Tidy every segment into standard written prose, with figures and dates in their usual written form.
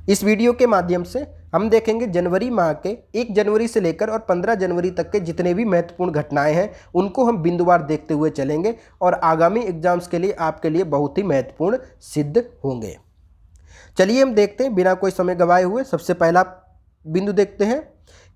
इस वीडियो के माध्यम से हम देखेंगे जनवरी माह के 1 जनवरी से लेकर और 15 जनवरी तक के जितने भी महत्वपूर्ण घटनाएं हैं उनको हम बिंदुवार देखते हुए चलेंगे और आगामी एग्जाम्स के लिए आपके लिए बहुत ही महत्वपूर्ण सिद्ध होंगे। चलिए हम देखते हैं बिना कोई समय गवाए हुए। सबसे पहला बिंदु देखते हैं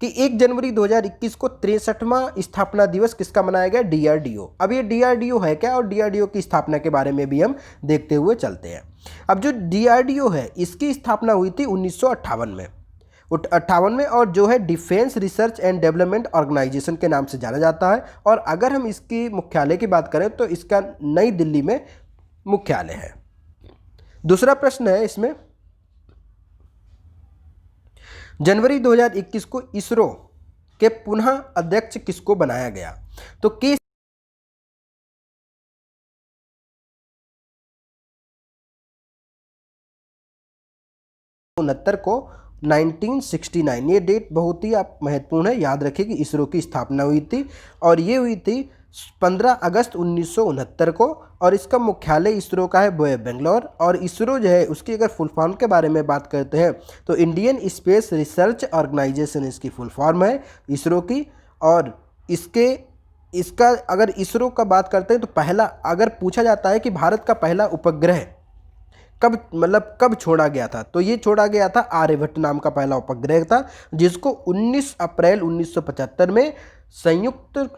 कि 1 जनवरी 2021 को 63वां स्थापना दिवस किसका मनाया गया? डीआरडीओ। अब ये डीआरडीओ है क्या और डीआरडीओ की स्थापना के बारे में भी हम देखते हुए चलते हैं। अब जो डीआरडीओ है इसकी स्थापना हुई थी 1958 में 58 में और जो है defence research and development organisation के नाम से जाना जाता है। और अगर हम इसकी मुख्यालय की बात करें तो इसका नई दिल्ली में मुख्यालय है। दूसरा प्रश्न है इसमें, जनवरी 2021 को इसरो के पुनः अध्यक्ष किसको बनाया गया? तो के 69 को 1969, ये डेट बहुत ही आप महत्वपूर्ण है, याद रखिए कि इसरो की स्थापना हुई थी और ये हुई थी 15 अगस्त 1969 को और इसका मुख्यालय इसरो का है वो है बेंगलोर। और इसरो जो है उसकी अगर फुल फॉर्म के बारे में बात करते हैं तो इंडियन स्पेस रिसर्च ऑर्गेनाइजेशन इसकी फुल फॉर्म है इसरो की। और इसका अगर इसरो का बात करते हैं तो पहला अगर पूछा जाता है कि भारत का पहला उपग्रह कब छोड़ा गया था तो ये छोड़ा गया था आर्यभट्ट नाम का पहला उपग्रह था जिसको 19 अप्रैल 1975 में संयुक्त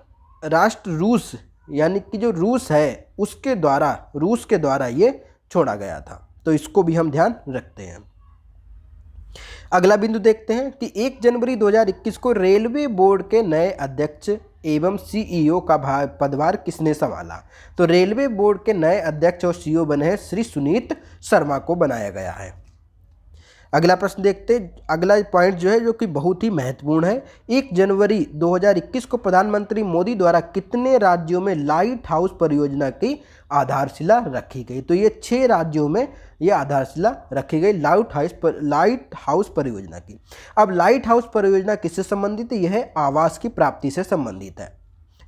राष्ट्र रूस यानी कि जो रूस है रूस के द्वारा ये छोड़ा गया था। तो इसको भी हम ध्यान रखते हैं। अगला बिंदु देखते हैं कि 1 जनवरी 2021 को रेलवे बोर्ड के नए अध्यक्ष एवं सीईओ का पदभार किसने संभाला? तो रेलवे बोर्ड के नए अध्यक्ष और सीईओ बने हैं श्री सुनीत शर्मा को बनाया गया है। अगला प्रश्न देखते हैं। अगला पॉइंट जो है जो कि बहुत ही महत्वपूर्ण है, 1 जनवरी 2021 को प्रधानमंत्री मोदी द्वारा कितने राज्यों में लाइट हाउस परियोजना की आधारशिला रखी गई? तो ये 6 राज्यों में ये आधारशिला रखी गई लाइट हाउस परियोजना की। अब लाइट हाउस परियोजना किससे संबंधित है? यह आवास की प्राप्ति से संबंधित है।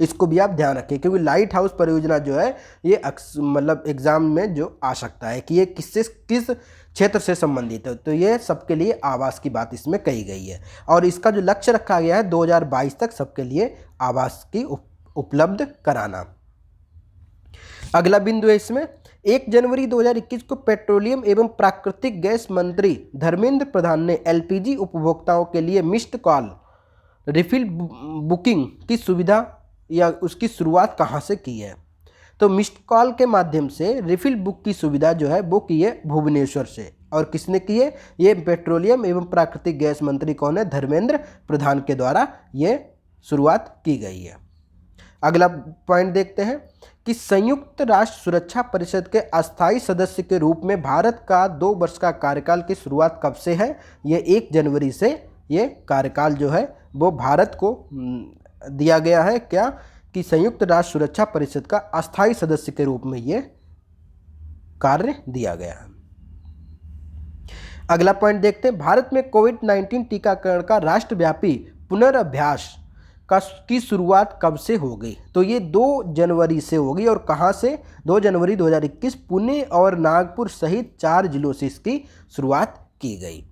इसको भी आप ध्यान रखें क्योंकि लाइट हाउस परियोजना जो है ये मतलब एग्जाम में जो आ सकता है कि ये किस क्षेत्र से संबंधित है। तो ये सबके लिए आवास की बात इसमें कही गई है और इसका जो लक्ष्य रखा गया है 2022 तक सबके लिए आवास की उपलब्ध कराना। अगला बिंदु है इसमें, 1 जनवरी 2021 को पेट्रोलियम एवं प्राकृतिक गैस मंत्री धर्मेंद्र प्रधान ने एलपीजी उपभोक्ताओं के लिए मिस्ड कॉल रिफिल बुकिंग की सुविधा या उसकी शुरुआत कहाँ से की है? तो मिस्ड कॉल के माध्यम से रिफिल बुक की सुविधा जो है वो की है भुवनेश्वर से। और किसने की है? ये पेट्रोलियम एवं प्राकृतिक गैस मंत्री कौन है? धर्मेंद्र प्रधान के द्वारा ये शुरुआत की गई है। अगला पॉइंट देखते हैं कि संयुक्त राष्ट्र सुरक्षा परिषद के अस्थायी सदस्य के रूप में भारत का 2 वर्ष का कार्यकाल की शुरुआत कब से है? ये 1 जनवरी से ये कार्यकाल जो है वो भारत को दिया गया है क्या कि संयुक्त राष्ट्र सुरक्षा परिषद का अस्थायी सदस्य के रूप में ये कार्य दिया गया है। अगला पॉइंट देखते हैं, भारत में कोविड-19 टीकाकरण का राष्ट्रव्यापी पुनर्अभ्यास की शुरुआत कब से हो गई? तो ये 2 जनवरी से होगी और कहां से? 2 जनवरी 2021 पुणे और नागपुर सहित 4 जिलों से इसकी शुरुआत की गई।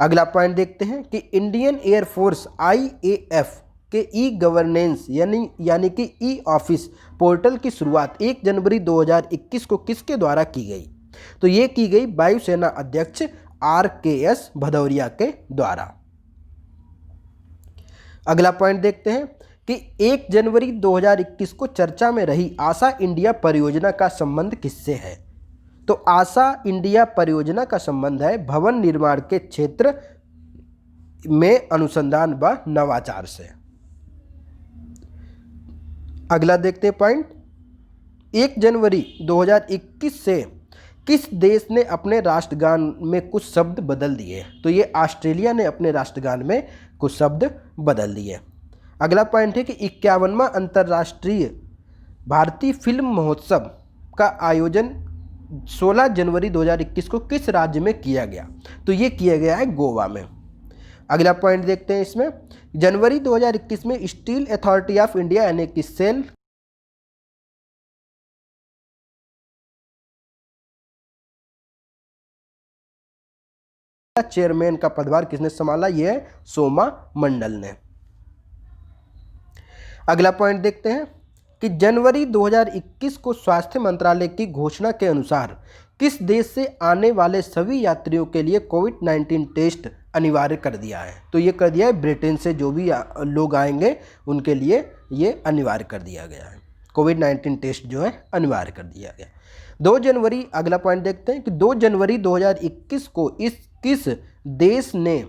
अगला पॉइंट देखते हैं कि इंडियन एयरफोर्स IAF के ई गवर्नेंस यानी कि ई ऑफिस पोर्टल की शुरुआत 1 जनवरी 2021 को किसके द्वारा की गई? तो ये की गई वायुसेना अध्यक्ष RKS भदौरिया के द्वारा। अगला पॉइंट देखते हैं कि 1 जनवरी 2021 को चर्चा में रही आशा इंडिया परियोजना का संबंध किससे है? तो आशा इंडिया परियोजना का संबंध है भवन निर्माण के क्षेत्र में अनुसंधान व नवाचार से। अगला देखते हैं पॉइंट, 1 जनवरी 2021 से किस देश ने अपने राष्ट्रगान में कुछ शब्द बदल दिए? तो ये ऑस्ट्रेलिया ने अपने राष्ट्रगान में कुछ शब्द बदल दिए। अगला पॉइंट है कि 51वां अंतर्राष्ट्रीय भारतीय फिल्म महोत्सव का आयोजन 16 जनवरी 2021 को किस राज्य में किया गया? तो ये किया गया है गोवा में। अगला पॉइंट देखते हैं इसमें, जनवरी 2021 में स्टील अथॉरिटी ऑफ इंडिया यानी कि सेल चेयरमैन का पदभार किसने संभाला? ये है सोमा मंडल ने। अगला पॉइंट देखते हैं कि जनवरी 2021 को स्वास्थ्य मंत्रालय की घोषणा के अनुसार किस देश से आने वाले सभी यात्रियों के लिए कोविड-19 टेस्ट अनिवार्य कर दिया है? तो ये कर दिया है ब्रिटेन से जो भी लोग आएंगे उनके लिए ये अनिवार्य कर दिया गया है। कोविड-19 टेस्ट जो है अनिवार्य कर दिया गया। 2 जनवरी, अगला पॉइंट देखते हैं कि 2 जनवरी 2021 को किस देश ने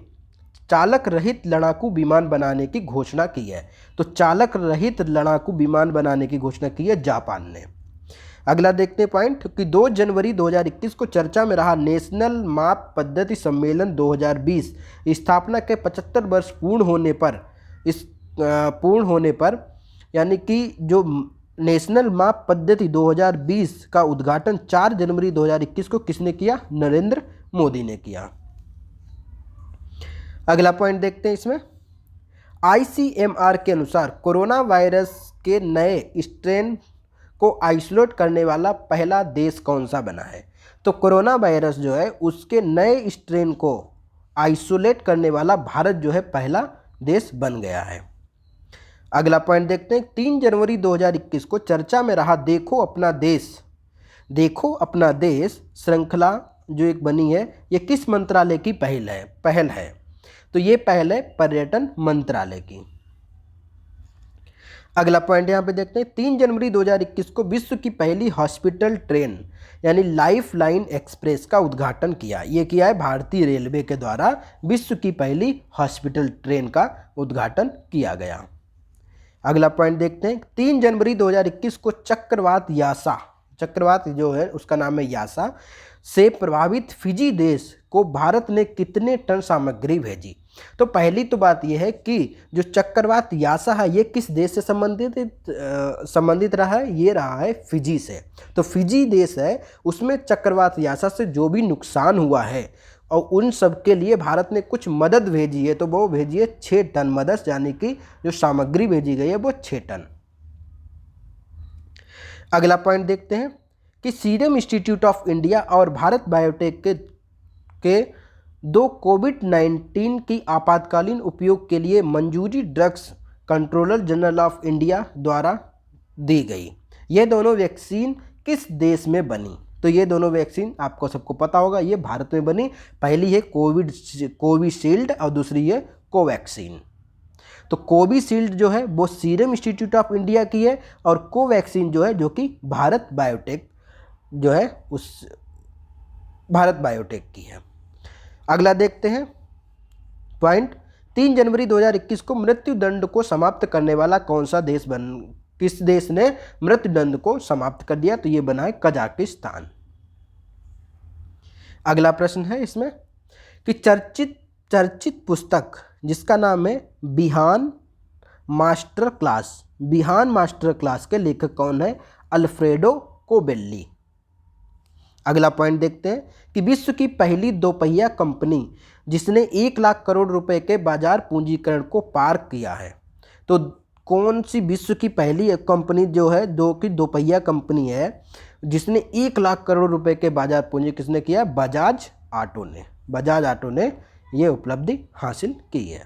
चालक रहित लड़ाकू विमान बनाने की घोषणा की है? तो चालक रहित लड़ाकू विमान बनाने की घोषणा की है जापान ने। अगला देखते हैं पॉइंट कि 2 जनवरी 2021 को चर्चा में रहा नेशनल माप पद्धति सम्मेलन 2020 स्थापना के 75 वर्ष पूर्ण होने पर यानी कि जो नेशनल माप पद्धति 2020 का उद्घाटन 4 जनवरी 2021 को किसने किया? नरेंद्र मोदी ने किया। अगला पॉइंट देखते हैं इसमें, ICMR के अनुसार कोरोना वायरस के नए स्ट्रेन को आइसोलेट करने वाला पहला देश कौन सा बना है? तो कोरोना वायरस जो है उसके नए स्ट्रेन को आइसोलेट करने वाला भारत जो है पहला देश बन गया है। अगला पॉइंट देखते हैं, 3 जनवरी 2021 को चर्चा में रहा देखो अपना देश श्रृंखला जो एक बनी है, ये किस मंत्रालय की पहल है? तो ये पहल है पर्यटन मंत्रालय की। अगला पॉइंट यहाँ पे देखते हैं, 3 जनवरी 2021 को विश्व की पहली हॉस्पिटल ट्रेन यानी लाइफ लाइन एक्सप्रेस का उद्घाटन किया। ये किया है भारतीय रेलवे के द्वारा, विश्व की पहली हॉस्पिटल ट्रेन का उद्घाटन किया गया। अगला पॉइंट देखते हैं, 3 जनवरी 2021 को चक्रवात जो है उसका नाम है यासा से प्रभावित फिजी देश को भारत ने कितने टन सामग्री भेजी? तो पहली तो बात यह है कि जो चक्रवात यासा है ये किस देश से संबंधित रहा है? ये रहा है फिजी से। तो फिजी देश है, उसमें चक्रवात यासा से जो भी नुकसान हुआ है और उन सब के लिए भारत ने कुछ मदद भेजी है, तो वो भेजी है 6 टन मदद, यानी कि जो सामग्री भेजी गई है वो 6 टन। अगला पॉइंट देखते हैं कि सीरम इंस्टीट्यूट ऑफ इंडिया और भारत बायोटेक के 2 कोविड-19 की आपातकालीन उपयोग के लिए मंजूरी drugs controller general of India द्वारा दी गई। ये दोनों वैक्सीन किस देश में बनी? तो ये दोनों वैक्सीन आपको सबको पता होगा, ये भारत में बनी। पहली है कोविशील्ड और दूसरी है कोवैक्सीन। तो कोविशील्ड जो है वो सीरम इंस्टीट्यूट ऑफ इंडिया की है और कोवैक्सीन जो है जो कि भारत बायोटेक जो है उस भारत बायोटेक की है। अगला देखते हैं पॉइंट, 3 जनवरी 2021 को मृत्युदंड को समाप्त करने वाला कौन सा देश किस देश ने मृत्युदंड को समाप्त कर दिया? तो ये बना है कजाकिस्तान। अगला प्रश्न है इसमें कि चर्चित पुस्तक जिसका नाम है बिहान मास्टर क्लास के लेखक कौन है? अल्फ्रेडो कोबेल्ली। अगला पॉइंट देखते हैं कि विश्व की पहली दोपहिया कंपनी जिसने 1 लाख करोड़ रुपए के बाजार पूंजीकरण को पार किया है, तो कौन सी विश्व की पहली कंपनी जो है दोपहिया कंपनी है जिसने 1 लाख करोड़ रुपए के बाजार पूंजी किसने किया? बजाज ऑटो ने ये उपलब्धि हासिल की है।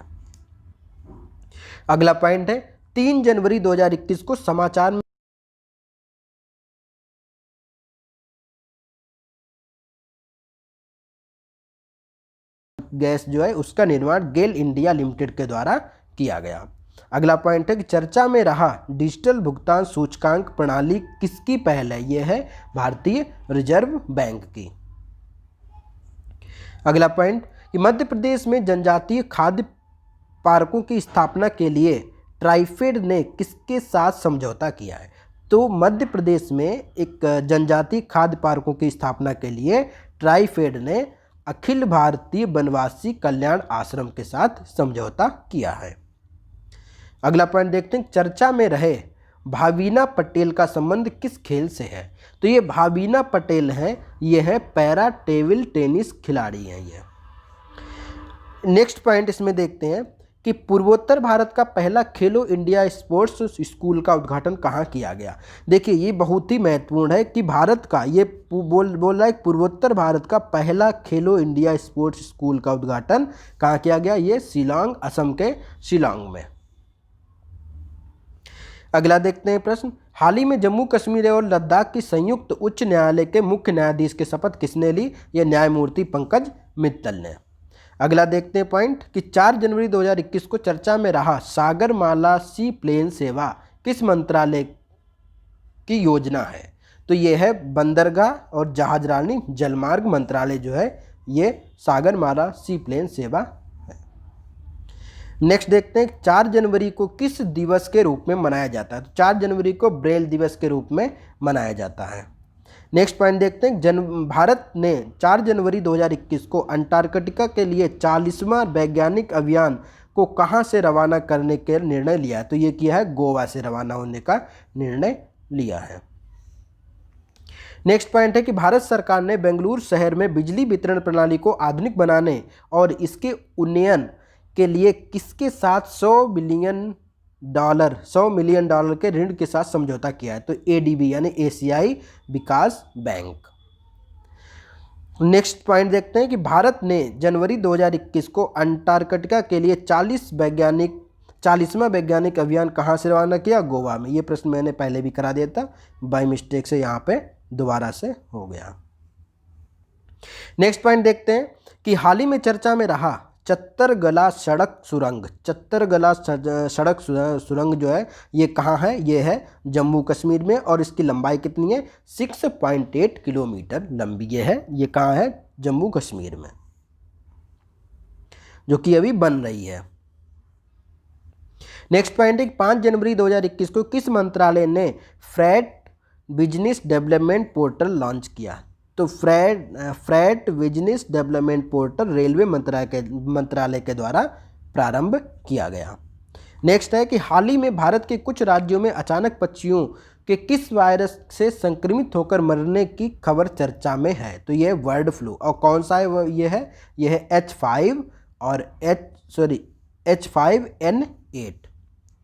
अगला पॉइंट है, 3 जनवरी 2021 को समाचार में गैस जो है उसका निर्माण गेल इंडिया लिमिटेड के द्वारा किया गया। अगला पॉइंट है कि चर्चा में रहा डिजिटल भुगतान सूचकांक प्रणाली किसकी पहल है? यह है भारतीय रिजर्व बैंक की। अगला पॉइंट कि मध्य प्रदेश में जनजातीय खाद्य पार्कों की स्थापना के लिए ट्राइफेड ने किसके साथ समझौता किया है? तो मध्य प्रदेश में एक जनजातीय खाद्य पार्कों की स्थापना के लिए ट्राइफेड ने अखिल भारतीय वनवासी कल्याण आश्रम के साथ समझौता किया है। अगला पॉइंट देखते हैं, चर्चा में रहे भावीना पटेल का संबंध किस खेल से है? तो ये भावीना पटेल हैं, ये है पैरा टेबल टेनिस खिलाड़ी हैं ये। नेक्स्ट पॉइंट इसमें देखते हैं कि पूर्वोत्तर भारत का पहला खेलो इंडिया स्पोर्ट्स स्कूल का उद्घाटन कहाँ किया गया। देखिए ये बहुत ही महत्वपूर्ण है कि भारत का ये बोल रहा है पूर्वोत्तर भारत का पहला खेलो इंडिया स्पोर्ट्स स्कूल का उद्घाटन कहाँ किया गया, ये शिलांग, असम के शिलांग में। अगला देखते हैं प्रश्न, हाल ही में जम्मू कश्मीर और लद्दाख की संयुक्त उच्च न्यायालय के मुख्य न्यायाधीश की शपथ किसने ली, यह न्यायमूर्ति पंकज मित्तल ने। अगला देखते हैं पॉइंट कि 4 जनवरी 2021 को चर्चा में रहा सागरमाला सी प्लेन सेवा किस मंत्रालय की योजना है, तो ये है बंदरगाह और जहाजरानी जलमार्ग मंत्रालय जो है ये सागरमाला सी प्लेन सेवा है। नेक्स्ट देखते हैं 4 जनवरी को किस दिवस के रूप में मनाया जाता है, तो 4 जनवरी को ब्रेल दिवस के रूप में मनाया जाता है। नेक्स्ट पॉइंट देखते हैं भारत ने 4 जनवरी 2021 को अंटार्कटिका के लिए 40वां वैज्ञानिक अभियान को कहां से रवाना करने के निर्णय लिया है, तो ये किया है गोवा से रवाना होने का निर्णय लिया है। नेक्स्ट पॉइंट है कि भारत सरकार ने बेंगलुरु शहर में बिजली वितरण प्रणाली को आधुनिक बनाने और इसके उन्नयन के लिए किसके साथ $100 मिलियन के ऋण के साथ समझौता किया है, तो एडीबी यानी एशियाई विकास बैंक। नेक्स्ट पॉइंट देखते हैं कि भारत ने जनवरी 2021 को अंटार्कटिका के लिए 40वां वैज्ञानिक अभियान कहां से रवाना किया, गोवा में। ये प्रश्न मैंने पहले भी करा दिया था, बाय मिस्टेक से यहाँ पे दोबारा से हो गया। नेक्स्ट पॉइंट देखते हैं कि हाल ही में चर्चा में रहा चत्तरगला सड़क सुरंग। चत्तरगला सड़क सुरंग जो है ये कहाँ है, ये है जम्मू कश्मीर में और इसकी लंबाई कितनी है, 6.8 किलोमीटर लंबी ये है। ये कहाँ है, जम्मू कश्मीर में, जो कि अभी बन रही है। नेक्स्ट पॉइंट है 5 जनवरी 2021 को किस मंत्रालय ने freight business development portal launch किया, तो freight business development portal railway मंत्रालय के द्वारा प्रारंभ किया गया। नेक्स्ट है कि हाल ही में भारत के कुछ राज्यों में अचानक पक्षियों के किस वायरस से संक्रमित होकर मरने की खबर चर्चा में है, तो यह बर्ड फ्लू। और कौन सा है, ये है H5 और H5N8।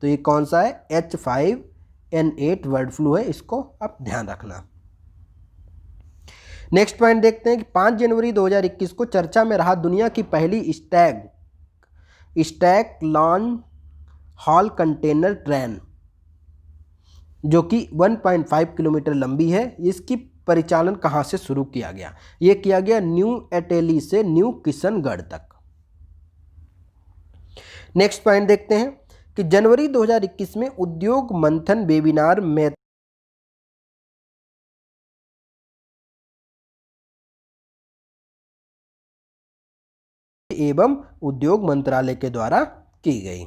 तो ये कौन सा है, H5N8 बर्ड फ्लू है, इसको आप ध्यान रखना। नेक्स्ट पॉइंट देखते हैं कि 5 जनवरी 2021 को चर्चा में रहा दुनिया की पहली stack long haul container train जो कि 1.5 किलोमीटर लंबी है, इसकी परिचालन कहां से शुरू किया गया, यह किया गया न्यू अटेली से न्यू किशनगढ़ तक। नेक्स्ट पॉइंट देखते हैं कि जनवरी 2021 में उद्योग मंथन वेबिनार में एवं उद्योग मंत्रालय के द्वारा की गई।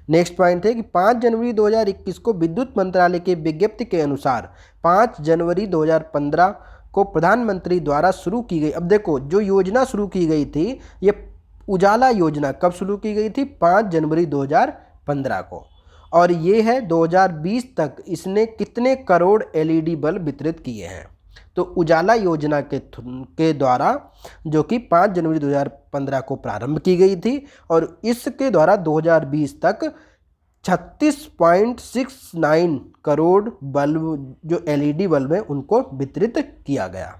नेक्स्ट पॉइंट है कि 5 जनवरी 2021 को विद्युत मंत्रालय की विज्ञप्ति के अनुसार 5 जनवरी 2015 को प्रधानमंत्री द्वारा शुरू की गई, अब देखो जो योजना शुरू की गई थी, ये उजाला योजना कब शुरू की गई थी, 5 जनवरी 2015 को, और ये है 2020 तक इसने कितने करोड़ एलईडी बल्ब वितरित किए हैं, तो उजाला योजना के द्वारा जो कि 5 जनवरी 2015 को प्रारंभ की गई थी और इसके द्वारा 2020 तक 36.69 करोड़ बल्ब जो एलईडी बल्ब हैं उनको वितरित किया गया।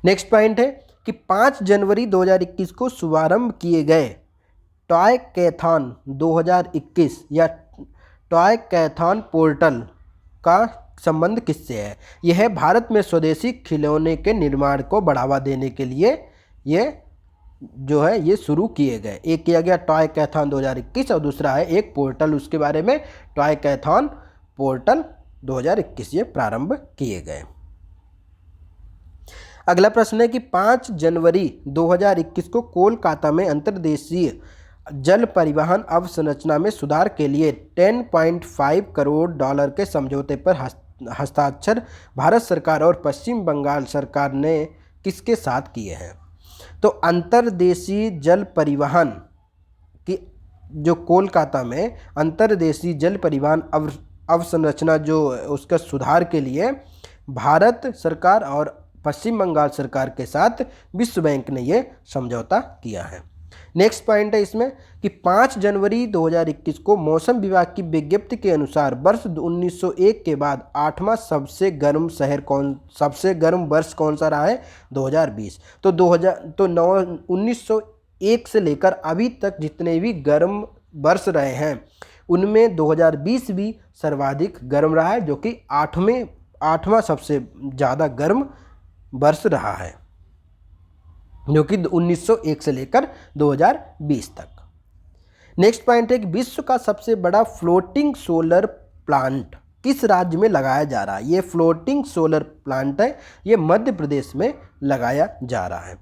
नेक्स्ट पॉइंट है कि 5 जनवरी 2021 को शुभारंभ किए गए टॉय कैथॉन 2021 या टॉय कैथॉन पोर्टल का संबंध किससे है, यह है भारत में स्वदेशी खिलौने के निर्माण को बढ़ावा देने के लिए ये जो है ये शुरू किए गए। एक किया गया टॉय कैथॉन 2021 और दूसरा है एक पोर्टल, उसके बारे में टॉय कैथॉन पोर्टल 2021 ये प्रारंभ किए गए। अगला प्रश्न है कि 5 जनवरी 2021 को कोलकाता में अंतर्देशीय जल परिवहन अवसंरचना में सुधार के लिए 10.5 करोड़ डॉलर के समझौते पर हस्ताक्षर भारत सरकार और पश्चिम बंगाल सरकार ने किसके साथ किए हैं, तो अंतर्देशीय जल परिवहन की जो कोलकाता में अंतर्देशीय जल परिवहन अवसंरचना जो उसका सुधार के लिए भारत सरकार और पश्चिम बंगाल सरकार के साथ विश्व बैंक ने ये समझौता किया है। नेक्स्ट पॉइंट है इसमें कि 5 जनवरी 2021 को मौसम विभाग की विज्ञप्ति के अनुसार वर्ष 1901 के बाद 8वां सबसे गर्म वर्ष कौन सा रहा है? 2020। तो 1901 से लेकर अभी तक जितने भी गर्म वर्ष रहे हैं उनमें 2020 भी सर्वाधिक गर्म रहा है, जो कि 8वां सबसे ज़्यादा गर्म वर्ष रहा है, जो कि 1901 से लेकर 2020 तक। नेक्स्ट पॉइंट है कि विश्व का सबसे बड़ा फ्लोटिंग सोलर प्लांट किस राज्य में लगाया जा रहा है? ये फ्लोटिंग सोलर प्लांट है, ये मध्य प्रदेश में लगाया जा रहा है।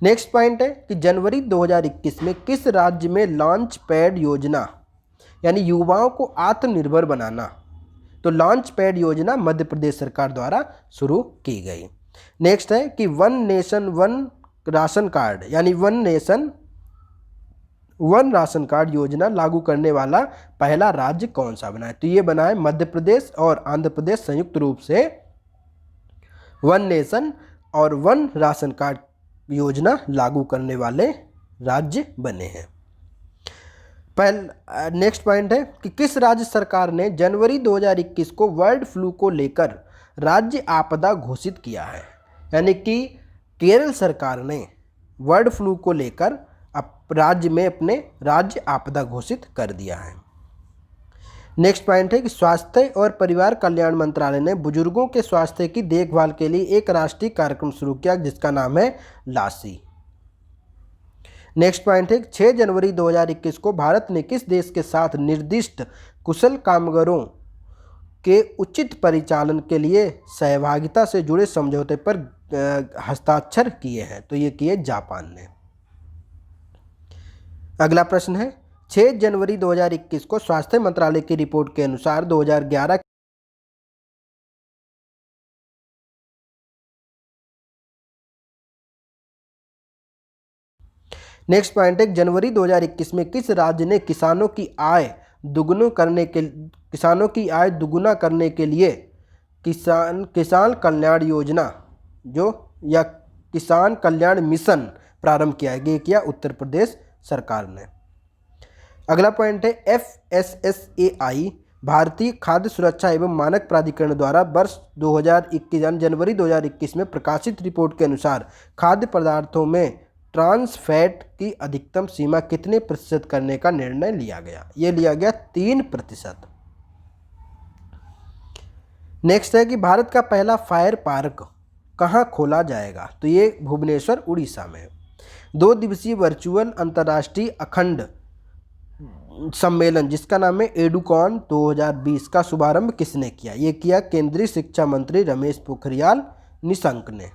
नेक्स्ट पॉइंट है कि जनवरी 2021 में किस राज्य में लॉन्च पैड योजना, यानी युवाओं को आत्मनिर्भर बनाना, तो लॉन्च पैड योजना मध्य प्रदेश सरकार द्वारा शुरू की गई। नेक्स्ट है कि one nation one ration card, यानी one nation one ration card योजना लागू करने वाला पहला राज्य कौन सा बना है? तो ये बना है मध्य प्रदेश और आंध्र प्रदेश संयुक्त रूप से वन नेशन और वन राशन कार्ड योजना लागू करने वाले राज्य बने हैं। नेक्स्ट पॉइंट है कि किस राज्य सरकार ने जनवरी 2021 को बर्ड फ्लू को लेकर राज्य आपदा घोषित किया है? यानी कि केरल सरकार ने बर्ड फ्लू को लेकर राज्य में अपने राज्य आपदा घोषित कर दिया है। नेक्स्ट पॉइंट है कि स्वास्थ्य और परिवार कल्याण मंत्रालय ने बुजुर्गों के स्वास्थ्य की देखभाल के लिए एक राष्ट्रीय कार्यक्रम शुरू किया जिसका नाम है लासी। नेक्स्ट पॉइंट है 6 जनवरी 2021 को भारत ने किस देश के साथ निर्दिष्ट कुशल कामगारों के उचित परिचालन के लिए सहभागिता से जुड़े समझौते पर हस्ताक्षर किए हैं? तो ये किए जापान ने। अगला प्रश्न है 6 जनवरी 2021 को स्वास्थ्य मंत्रालय की रिपोर्ट के अनुसार 2011 नेक्स्ट पॉइंट है जनवरी 2021 में किस राज्य ने किसानों की आय दुगुना करने के लिए किसान कल्याण योजना या किसान कल्याण मिशन प्रारंभ किया गया? किया उत्तर प्रदेश सरकार ने। अगला पॉइंट है FSSAI भारतीय खाद्य सुरक्षा एवं मानक प्राधिकरण द्वारा वर्ष 2021 जनवरी 2021 में प्रकाशित रिपोर्ट के अनुसार खाद्य पदार्थों में ट्रांस फैट की अधिकतम सीमा कितने प्रतिशत करने का निर्णय लिया गया? ये लिया गया 3%। नेक्स्ट है कि भारत का पहला फायर पार्क कहाँ खोला जाएगा? तो ये भुवनेश्वर उड़ीसा में। 2 दिवसीय वर्चुअल अंतर्राष्ट्रीय अखंड सम्मेलन जिसका नाम है एडुकॉन 2020 का शुभारंभ किसने किया? ये किया केंद्रीय शिक्षा मंत्री रमेश पोखरियाल निशंक ने।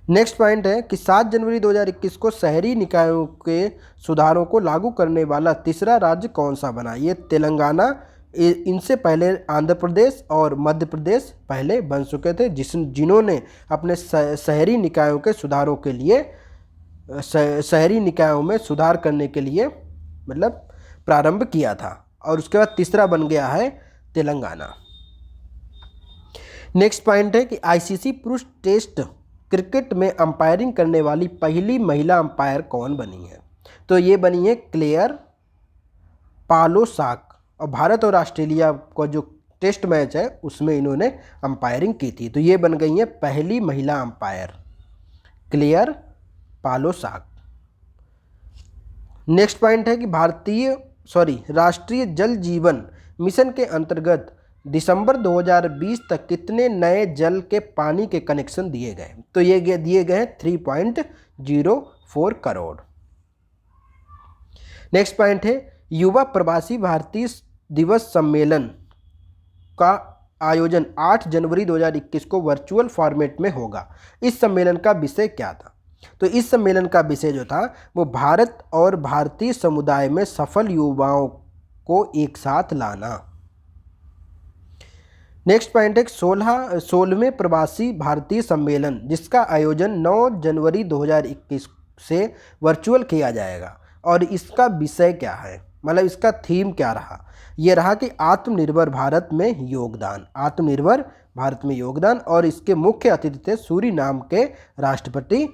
नेक्स्ट पॉइंट है कि 7 जनवरी 2021 को शहरी निकायों के सुधारों को लागू करने वाला तीसरा राज्य कौन सा बना? ये तेलंगाना, इनसे पहले आंध्र प्रदेश और मध्य प्रदेश पहले बन चुके थे जिन्होंने अपने शहरी निकायों के सुधारों के लिए शहरी निकायों में सुधार करने के लिए मतलब प्रारंभ किया था, और उसके बाद तीसरा बन गया है तेलंगाना। नेक्स्ट पॉइंट है कि ICC पुरुष टेस्ट क्रिकेट में अंपायरिंग करने वाली पहली महिला अंपायर कौन बनी है? तो ये बनी है क्लेयर पालोसाक, और भारत और ऑस्ट्रेलिया का जो टेस्ट मैच है उसमें इन्होंने अंपायरिंग की थी। तो ये बन गई है पहली महिला अंपायर क्लेयर पालोसाक। नेक्स्ट पॉइंट है कि राष्ट्रीय जल जीवन मिशन के अंतर्गत दिसंबर 2020 तक कितने नए जल के पानी के कनेक्शन दिए गए? तो ये दिए गए 3.04 करोड़। नेक्स्ट पॉइंट है युवा प्रवासी भारतीय दिवस सम्मेलन का आयोजन 8 जनवरी 2021 को वर्चुअल फॉर्मेट में होगा। इस सम्मेलन का विषय क्या था? तो इस सम्मेलन का विषय जो था वो भारत और भारतीय समुदाय में सफल युवाओं को एक साथ लाना। नेक्स्ट पॉइंट है 16वें प्रवासी भारतीय सम्मेलन जिसका आयोजन 9 जनवरी 2021 से वर्चुअल किया जाएगा, और इसका विषय क्या है, मतलब इसका थीम क्या रहा? ये रहा कि आत्मनिर्भर भारत में योगदान, आत्मनिर्भर भारत में योगदान। और इसके मुख्य अतिथि थे सूरीनाम के राष्ट्रपति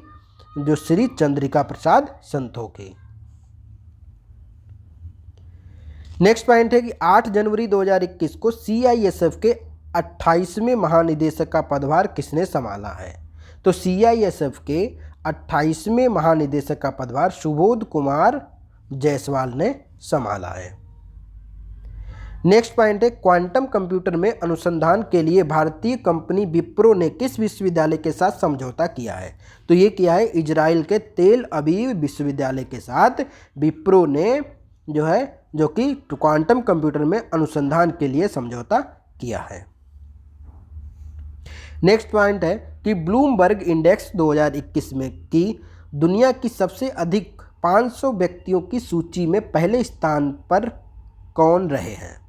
जो श्री चंद्रिका प्रसाद संतोखी। नेक्स्ट पॉइंट है कि 8 जनवरी 2021 को CISF के 28वें महानिदेशक का पदभार किसने संभाला है? तो CISF के 28वें महानिदेशक का पदभार सुबोध कुमार जायसवाल ने संभाला है। नेक्स्ट पॉइंट है क्वांटम कंप्यूटर में अनुसंधान के लिए भारतीय कंपनी विप्रो ने किस विश्वविद्यालय के साथ समझौता किया है? तो ये किया है इजराइल के तेल अवीव विश्वविद्यालय के साथ विप्रो ने जो कि क्वांटम कंप्यूटर में अनुसंधान के लिए समझौता किया है। नेक्स्ट पॉइंट है कि ब्लूमबर्ग इंडेक्स 2021 में की दुनिया की सबसे अधिक 500 व्यक्तियों की सूची में पहले स्थान पर कौन रहे हैं?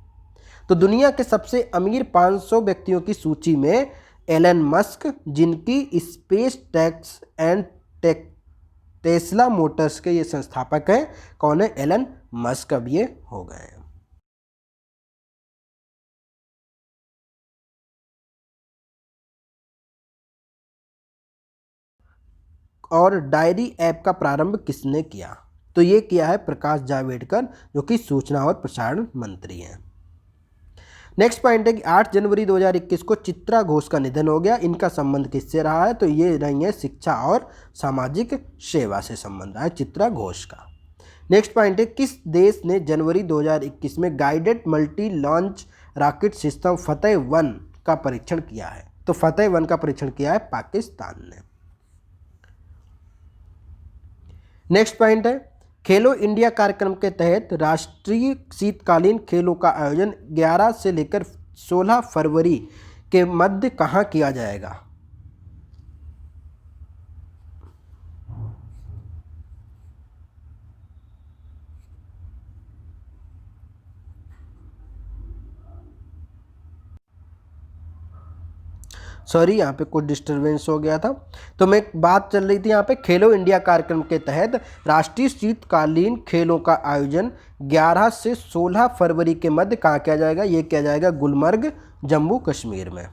तो दुनिया के सबसे अमीर 500 व्यक्तियों की सूची में एलन मस्क, जिनकी space tax and Tesla Motors के ये संस्थापक हैं, कौन है? एलन मस्क अब ये हो गए हैं। और डायरी ऐप का प्रारंभ किसने किया? तो ये किया है प्रकाश जावड़ेकर, जो कि सूचना और प्रसारण मंत्री हैं। नेक्स्ट पॉइंट है कि 8 जनवरी 2021 को चित्रा घोष का निधन हो गया। इनका संबंध किससे रहा है? तो ये रही है शिक्षा और सामाजिक सेवा से संबंध रहा है चित्रा घोष का। नेक्स्ट पॉइंट है किस देश ने जनवरी 2021 में guided multi launch rocket system फतेह-1 का परीक्षण किया है? तो फतेह-1 का परीक्षण किया है पाकिस्तान ने। नेक्स्ट पॉइंट है खेलो इंडिया कार्यक्रम के तहत राष्ट्रीय शीतकालीन खेलों का आयोजन 11 से लेकर 16 फरवरी के मध्य कहाँ किया जाएगा? सॉरी, यहाँ पे कुछ डिस्टरबेंस हो गया था। तो मैं बात चल रही थी यहाँ पे खेलो इंडिया कार्यक्रम के तहत राष्ट्रीय शीतकालीन खेलों का आयोजन 11 से 16 फरवरी के मध्य कहाँ किया जाएगा? ये किया जाएगा गुलमर्ग, जम्मू कश्मीर में।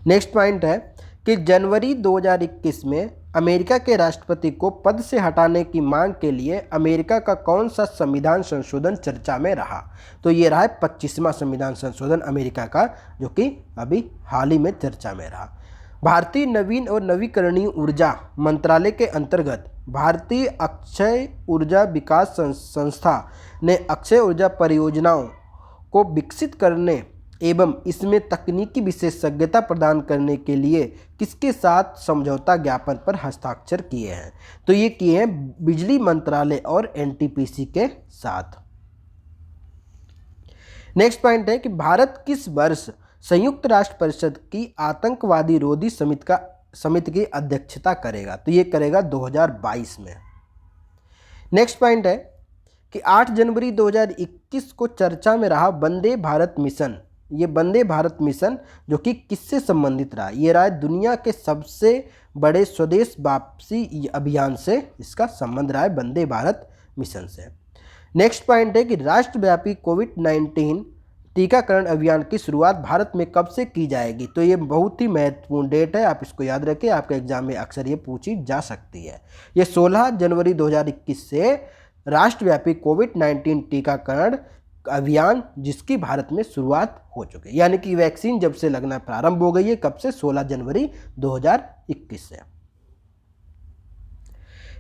नेक्स्ट पॉइंट है कि जनवरी 2021 में अमेरिका के राष्ट्रपति को पद से हटाने की मांग के लिए अमेरिका का कौन सा संविधान संशोधन चर्चा में रहा? तो ये रहा है 25वां संविधान संशोधन अमेरिका का, जो कि अभी हाल ही में चर्चा में रहा। भारतीय नवीन और नवीकरणीय ऊर्जा मंत्रालय के अंतर्गत भारतीय अक्षय ऊर्जा विकास संस्था ने अक्षय ऊर्जा परियोजनाओं को विकसित करने एवं इसमें तकनीकी विशेषज्ञता प्रदान करने के लिए किसके साथ समझौता ज्ञापन पर हस्ताक्षर किए हैं? तो ये किए हैं बिजली मंत्रालय और NTPC के साथ। नेक्स्ट पॉइंट है कि भारत किस वर्ष संयुक्त राष्ट्र परिषद की आतंकवादी रोधी समिति की अध्यक्षता करेगा? तो ये करेगा 2022 में। नेक्स्ट पॉइंट है कि 8 जनवरी 2021 को चर्चा में रहा वंदे भारत मिशन। ये वंदे भारत मिशन जो कि किससे संबंधित रहा? ये रहा दुनिया के सबसे बड़े स्वदेश वापसी अभियान से इसका संबंध रहा है, वंदे भारत मिशन से। नेक्स्ट पॉइंट है कि राष्ट्रव्यापी कोविड-19 टीकाकरण अभियान की शुरुआत भारत में कब से की जाएगी? तो ये बहुत ही महत्वपूर्ण डेट है, आप इसको याद रखें, आपके एग्जाम में अक्सर ये पूछी जा सकती है। ये 16 जनवरी 2021 से राष्ट्रव्यापी कोविड-19 टीकाकरण अभियान जिसकी भारत में शुरुआत हो चुकी है, यानी कि वैक्सीन जब से लगना प्रारंभ हो गई है, कब से? 16 जनवरी 2021 से।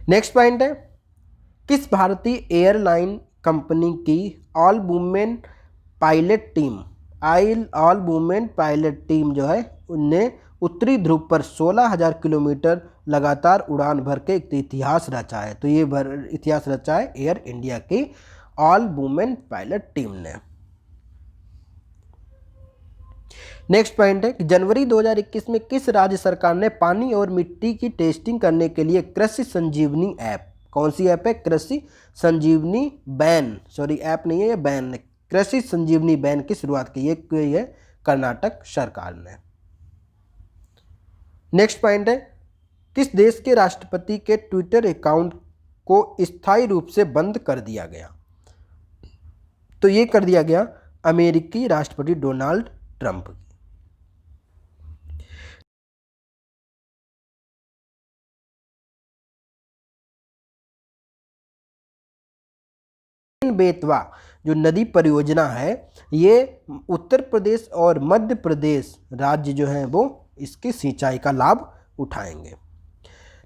नेक्स्ट पॉइंट है किस भारतीय एयरलाइन कंपनी की ऑल वुमेन पायलट टीम जो है उनने उत्तरी ध्रुव पर 16,000 किलोमीटर लगातार उड़ान भर के एक इतिहास रचा है? तो ये इतिहास रचा है एयर इंडिया की ऑल वुमेन पायलट टीम ने। नेक्स्ट पॉइंट है कि जनवरी 2021 में किस राज्य सरकार ने पानी और मिट्टी की टेस्टिंग करने के लिए कृषि संजीवनी ऐप, कौन सी ऐप है? कृषि संजीवनी बैन, सॉरी ऐप नहीं है ये बैन, कृषि संजीवनी बैन की शुरुआत की है कर्नाटक सरकार ने। नेक्स्ट पॉइंट है किस देश के राष्ट्रपति के ट्विटर अकाउंट को स्थायी रूप से बंद कर दिया गया? तो ये कर दिया गया अमेरिकी राष्ट्रपति डोनाल्ड ट्रंप। बेतवा जो नदी परियोजना है ये उत्तर प्रदेश और मध्य प्रदेश राज्य जो हैं वो इसकी सिंचाई का लाभ उठाएंगे।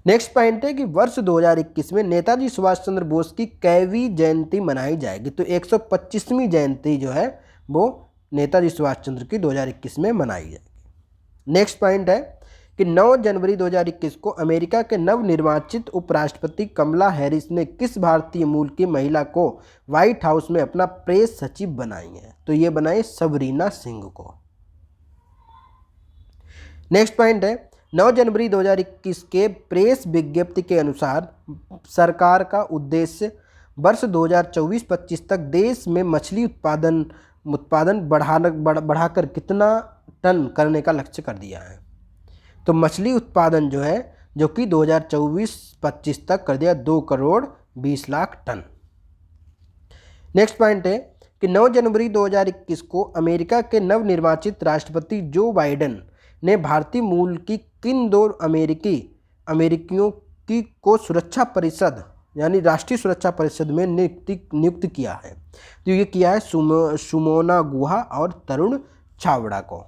नेक्स्ट पॉइंट है कि वर्ष 2021 में नेताजी सुभाष चंद्र बोस की कैवी जयंती मनाई जाएगी। तो 125वीं जयंती जो है वो नेताजी सुभाष चंद्र की 2021 में मनाई जाएगी। नेक्स्ट पॉइंट है कि 9 जनवरी 2021 को अमेरिका के नवनिर्वाचित उपराष्ट्रपति कमला हैरिस ने किस भारतीय मूल की महिला को व्हाइट हाउस में अपना प्रेस सचिव बनाई है? तो ये बनाई सबरीना सिंह को। नेक्स्ट पॉइंट है 9 जनवरी 2021 के प्रेस विज्ञप्ति के अनुसार सरकार का उद्देश्य वर्ष 2024-25 तक देश में मछली उत्पादन बढ़ाकर कितना टन करने का लक्ष्य कर दिया है? तो मछली उत्पादन जो है जो कि 2024-25 तक कर दिया 2 crore 20 lakh tonne. Next point है कि 9 जनवरी 2021 को अमेरिका के नवनिर्वाचित राष्ट्रपति जो बाइडेन ने भारतीय मूल की किन 2 अमेरिकियों की को सुरक्षा परिषद यानी राष्ट्रीय सुरक्षा परिषद में नियुक्त किया है? तो ये किया है सुमोना गुहा और तरुण छावड़ा को।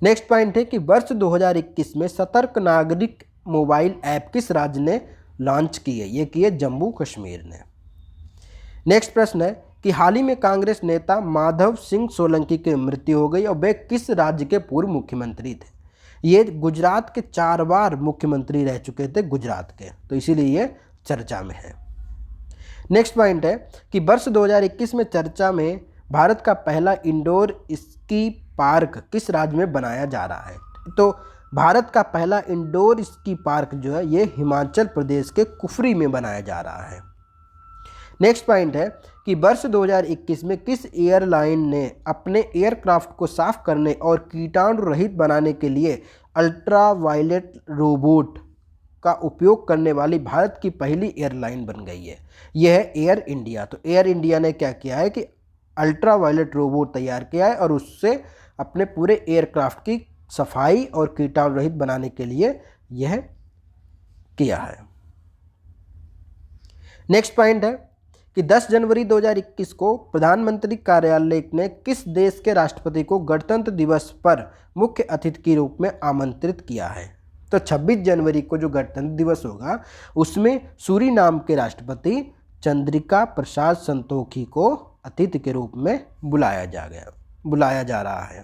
नेक्स्ट पॉइंट है कि वर्ष 2021 में सतर्क नागरिक मोबाइल ऐप किस राज्य ने लॉन्च की है? ये की है जम्मू कश्मीर ने। नेक्स्ट प्रश्न है कि हाल ही में कांग्रेस नेता माधव सिंह सोलंकी की मृत्यु हो गई और वे किस राज्य के पूर्व मुख्यमंत्री थे? ये गुजरात के 4 बार मुख्यमंत्री रह चुके थे गुजरात के, तो इसीलिए ये चर्चा में है। नेक्स्ट पॉइंट है कि वर्ष 2021 में चर्चा में भारत का पहला इंडोर स्की पार्क किस राज्य में बनाया जा रहा है? तो भारत का पहला इंडोर स्की पार्क जो है ये हिमाचल प्रदेश के कुफरी में बनाया जा रहा है। नेक्स्ट पॉइंट है कि वर्ष 2021 में किस एयरलाइन ने अपने एयरक्राफ्ट को साफ करने और कीटाणु रहित बनाने के लिए अल्ट्रावायलेट रोबोट का उपयोग करने वाली भारत की पहली एयरलाइन बन गई है? यह है एयर इंडिया। तो एयर इंडिया ने क्या किया है कि अल्ट्रावायलेट रोबोट तैयार किया है और उससे अपने पूरे एयरक्राफ्ट की सफाई और कीटाणु रहित बनाने के लिए यह किया है। नेक्स्ट पॉइंट है कि 10 जनवरी 2021 को प्रधानमंत्री कार्यालय ने किस देश के राष्ट्रपति को गणतंत्र दिवस पर मुख्य अतिथि के रूप में आमंत्रित किया है? तो 26 जनवरी को जो गणतंत्र दिवस होगा उसमें सूरीनाम के राष्ट्रपति चंद्रिका प्रसाद संतोखी को अतिथि के रूप में बुलाया जा रहा है।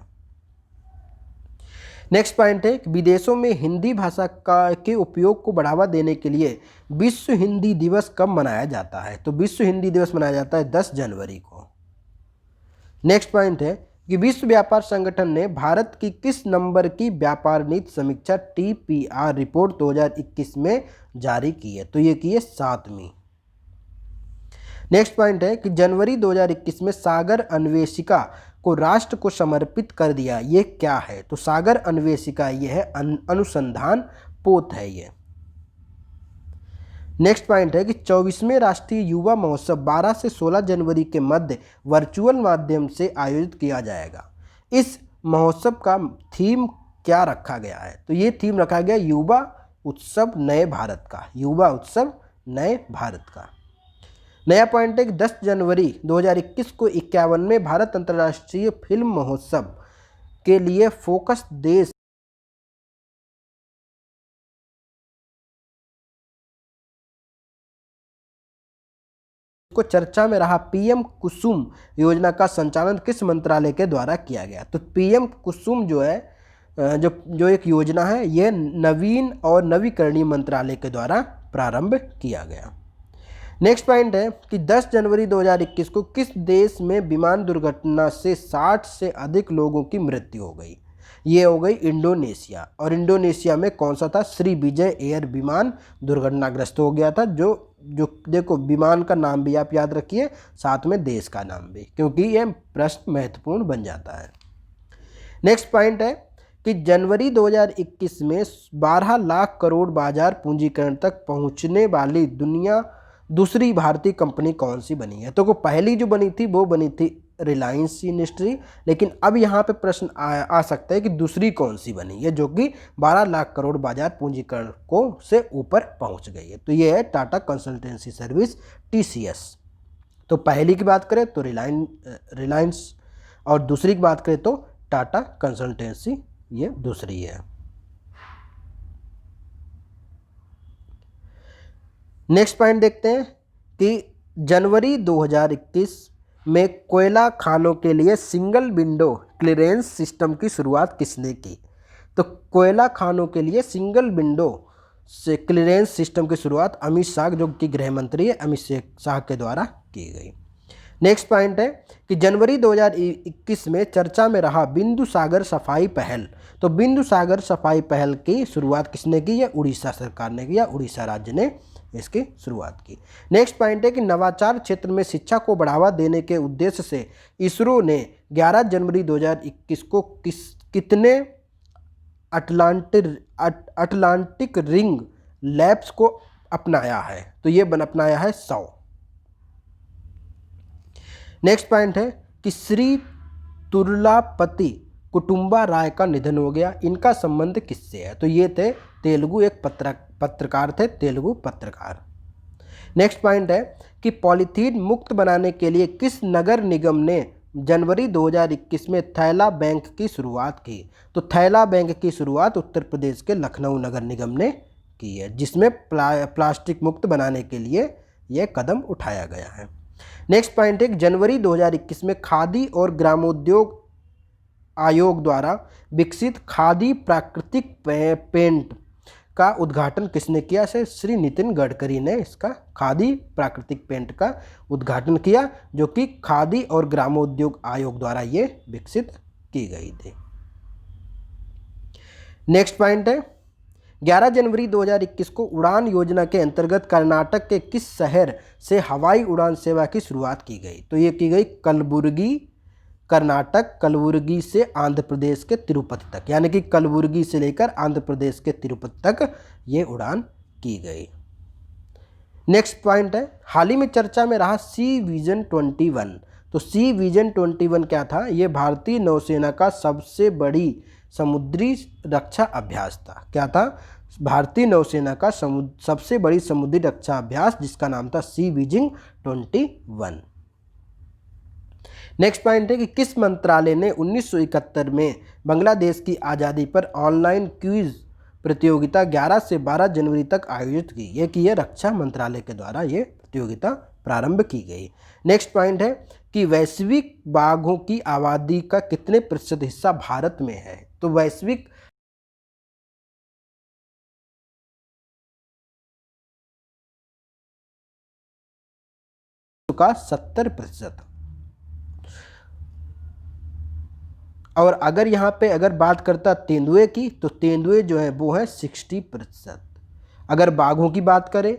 नेक्स्ट पॉइंट है कि विदेशों में हिंदी भाषा के उपयोग को बढ़ावा देने के लिए विश्व हिंदी दिवस कब मनाया जाता है? तो विश्व हिंदी दिवस मनाया जाता है 10 जनवरी को। नेक्स्ट पॉइंट है कि विश्व व्यापार संगठन ने भारत की किस नंबर की व्यापार नीति समीक्षा TPR रिपोर्ट 2021 में जारी की है? तो ये की है 7वीं। नेक्स्ट पॉइंट है कि जनवरी 2021 में सागर अन्वेषिका को राष्ट्र को समर्पित कर दिया, ये क्या है? तो सागर अन्वेषिका ये है अनुसंधान पोत है ये। नेक्स्ट पॉइंट है कि 24वें राष्ट्रीय युवा महोत्सव 12 से 16 जनवरी के मध्य वर्चुअल माध्यम से आयोजित किया जाएगा। इस महोत्सव का थीम क्या रखा गया है? तो ये थीम रखा गया युवा उत्सव नए भारत का, युवा उत्सव नए भारत का। नया पॉइंट है कि 10 जनवरी 2021 को 51वें भारत अंतर्राष्ट्रीय फिल्म महोत्सव के लिए फोकस देश को चर्चा में रहा PM कुसुम योजना का संचालन किस मंत्रालय के द्वारा किया गया? तो PM कुसुम जो है जो एक योजना है यह नवीन और नवीकरणीय मंत्रालय के द्वारा प्रारंभ किया गया। नेक्स्ट पॉइंट है कि 10 जनवरी 2021 को किस देश में विमान दुर्घटना से 60 से अधिक लोगों की मृत्यु हो गई? ये हो गई इंडोनेशिया। और इंडोनेशिया में कौन सा था? श्री विजय एयर विमान दुर्घटनाग्रस्त हो गया था। जो देखो विमान का नाम भी आप याद रखिए, साथ में देश का नाम भी, क्योंकि ये प्रश्न महत्वपूर्ण बन जाता है। नेक्स्ट पॉइंट है कि जनवरी 2021 में 12 लाख करोड़ बाजार पूंजीकरण तक पहुंचने वाली दूसरी भारतीय कंपनी कौन सी बनी है? तो पहली जो बनी थी वो बनी थी रिलायंस इंडस्ट्री, लेकिन अब यहाँ पे प्रश्न आ सकता है कि दूसरी कौन सी बनी है जो कि 12 लाख करोड़ बाजार पूंजीकरण को से ऊपर पहुँच गई है। तो ये है टाटा कंसल्टेंसी सर्विस TCS। तो पहली की बात करें तो रिलायंस और दूसरी की बात करें तो टाटा कंसल्टेंसी, ये दूसरी है। नेक्स्ट पॉइंट देखते हैं कि जनवरी 2021 में कोयला खानों के लिए सिंगल विंडो क्लीयरेंस सिस्टम की शुरुआत किसने की? तो कोयला खानों के लिए सिंगल विंडो से क्लीयरेंस सिस्टम की शुरुआत अमित शाह, जो कि गृह मंत्री है, अमित शाह के द्वारा की गई। नेक्स्ट पॉइंट है कि जनवरी 2021 में चर्चा में रहा बिंदु सागर सफाई पहल। तो बिंदु सागर सफाई पहल की शुरुआत किसने की है? उड़ीसा सरकार ने की, या उड़ीसा राज्य ने इसकी शुरुआत की। नेक्स्ट पॉइंट है कि नवाचार क्षेत्र में शिक्षा को बढ़ावा देने के उद्देश्य से इसरो ने 11 जनवरी 2021 को कितने अटलांटिक रिंग लैब्स को अपनाया है? तो ये अपनाया है 100। नेक्स्ट पॉइंट है कि श्री तुर्लापति कुटुंबा राय का निधन हो गया, इनका संबंध किससे है? तो ये थे तेलुगु, एक पत्रकार थे, तेलुगु पत्रकार। नेक्स्ट पॉइंट है कि पॉलीथीन मुक्त बनाने के लिए किस नगर निगम ने जनवरी 2021 में थैला बैंक की शुरुआत की? तो थैला बैंक की शुरुआत उत्तर प्रदेश के लखनऊ नगर निगम ने की है, जिसमें प्लास्टिक मुक्त बनाने के लिए यह कदम उठाया गया है। नेक्स्ट पॉइंट है जनवरी 2021 में खादी और ग्रामोद्योग आयोग द्वारा विकसित खादी प्राकृतिक पेंट का उद्घाटन किसने किया? श्री नितिन गडकरी ने इसका खादी प्राकृतिक पेंट का उद्घाटन किया, जो कि खादी और ग्रामोद्योग आयोग द्वारा ये विकसित की गई थी। नेक्स्ट पॉइंट है 11 जनवरी 2021 को उड़ान योजना के अंतर्गत कर्नाटक के किस शहर से हवाई उड़ान सेवा की शुरुआत की गई? तो ये की गई कलबुर्गी, कर्नाटक, कलबुर्गी से आंध्र प्रदेश के तिरुपति तक, यानी कि कलबुर्गी से लेकर आंध्र प्रदेश के तिरुपति तक ये उड़ान की गई। नेक्स्ट पॉइंट है हाल ही में चर्चा में रहा सी विजन 21। तो सी विजन 21 क्या था? ये भारतीय नौसेना का सबसे बड़ी समुद्री रक्षा अभ्यास था। क्या था? भारतीय नौसेना का सबसे बड़ी समुद्री रक्षा अभ्यास, जिसका नाम था सी विजन 21। नेक्स्ट पॉइंट है कि किस मंत्रालय ने 1971 में बांग्लादेश की आज़ादी पर ऑनलाइन क्विज प्रतियोगिता 11 से 12 जनवरी तक आयोजित की? ये कि रक्षा मंत्रालय के द्वारा ये प्रतियोगिता प्रारंभ की गई। नेक्स्ट पॉइंट है कि वैश्विक बाघों की आबादी का कितने प्रतिशत हिस्सा भारत में है? तो वैश्विक का 70%। और अगर यहाँ पे अगर बात करता तेंदुए की, तो तेंदुए जो है वो है 60%। अगर बाघों की बात करें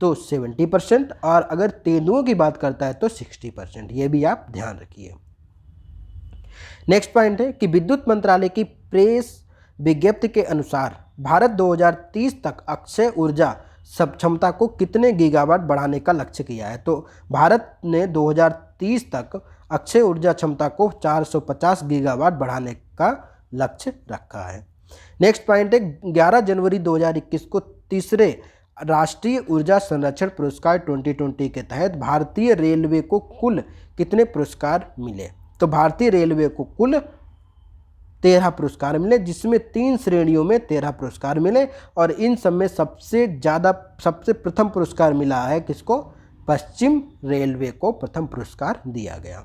तो 70%, और अगर तेंदुओं की बात करता है तो 60%। ये भी आप ध्यान रखिए। नेक्स्ट पॉइंट है कि विद्युत मंत्रालय की प्रेस विज्ञप्ति के अनुसार भारत 2030 तक अक्षय ऊर्जा क्षमता को कितने गीगावाट बढ़ाने का लक्ष्य किया है? तो भारत ने 2030 तक अक्षय ऊर्जा क्षमता को 450 गीगावाट बढ़ाने का लक्ष्य रखा है। नेक्स्ट पॉइंट है 11 जनवरी 2021 को तीसरे राष्ट्रीय ऊर्जा संरक्षण पुरस्कार 2020 के तहत भारतीय रेलवे को कुल कितने पुरस्कार मिले? तो भारतीय रेलवे को कुल 13 पुरस्कार मिले, जिसमें 3 श्रेणियों में 13 पुरस्कार मिले, और इन सब में सबसे प्रथम पुरस्कार मिला है किसको? पश्चिम रेलवे को प्रथम पुरस्कार दिया गया।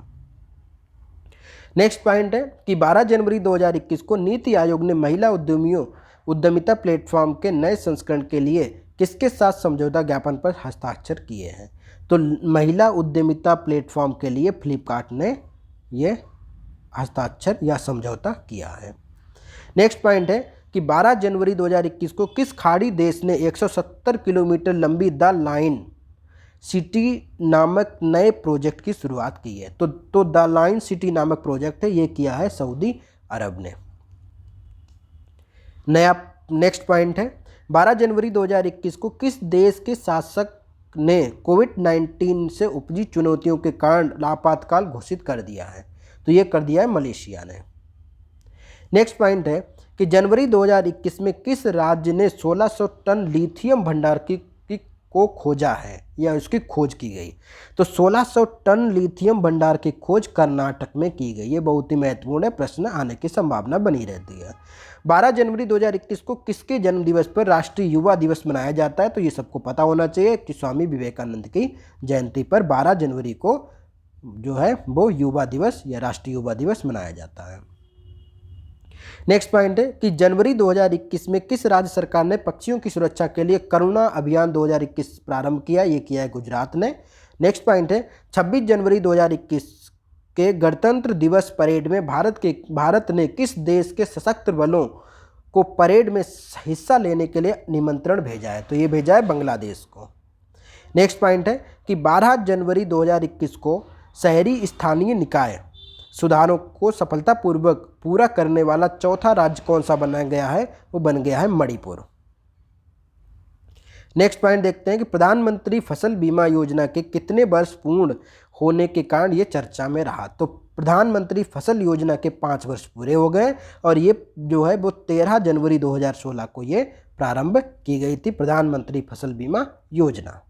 नेक्स्ट पॉइंट है कि 12 जनवरी 2021 को नीति आयोग ने महिला उद्यमिता प्लेटफॉर्म के नए संस्करण के लिए किसके साथ समझौता ज्ञापन पर हस्ताक्षर किए हैं? तो महिला उद्यमिता प्लेटफॉर्म के लिए फ्लिपकार्ट ने ये हस्ताक्षर या समझौता किया है। नेक्स्ट पॉइंट है कि 12 जनवरी 2021 को किस खाड़ी देश ने 170 किलोमीटर लंबी द लाइन सिटी नामक नए प्रोजेक्ट की शुरुआत की है? तो द लाइन सिटी नामक प्रोजेक्ट है, ये किया है सऊदी अरब ने। नेक्स्ट पॉइंट है 12 जनवरी 2021 को किस देश के शासक ने कोविड-19 से उपजी चुनौतियों के कारण आपातकाल घोषित कर दिया है? तो ये कर दिया है मलेशिया ने। नेक्स्ट पॉइंट है कि जनवरी 2021 में किस राज्य ने 1600 टन लिथियम भंडार को खोजा है या उसकी खोज की गई? तो 1600 टन लिथियम भंडार की खोज कर्नाटक में की गई। ये बहुत ही महत्वपूर्ण है, प्रश्न आने की संभावना बनी रहती है। 12 जनवरी 2021 को किसके जन्म दिवस पर राष्ट्रीय युवा दिवस मनाया जाता है? तो ये सबको पता होना चाहिए कि स्वामी विवेकानंद की जयंती पर 12 जनवरी को जो है वो युवा दिवस या राष्ट्रीय युवा दिवस मनाया जाता है। नेक्स्ट पॉइंट है कि जनवरी 2021 में किस राज्य सरकार ने पक्षियों की सुरक्षा के लिए करुणा अभियान 2021 प्रारंभ किया? ये किया है गुजरात ने। नेक्स्ट पॉइंट है 26 जनवरी 2021 के गणतंत्र दिवस परेड में भारत ने किस देश के सशस्त्र बलों को परेड में हिस्सा लेने के लिए निमंत्रण भेजा है? तो ये भेजा है बांग्लादेश को। नेक्स्ट पॉइंट है कि 12 जनवरी 2021 को शहरी स्थानीय निकाय सुधारों को सफलतापूर्वक पूरा करने वाला चौथा राज्य कौन सा बना गया है? वो बन गया है मणिपुर। नेक्स्ट पॉइंट देखते हैं कि प्रधानमंत्री फसल बीमा योजना के कितने वर्ष पूर्ण होने के कारण ये चर्चा में रहा? तो प्रधानमंत्री फसल योजना के 5 वर्ष पूरे हो गए और ये जो है वो 13 जनवरी 2016 को ये प्रारंभ की गई थी प्रधानमंत्री फसल बीमा योजना।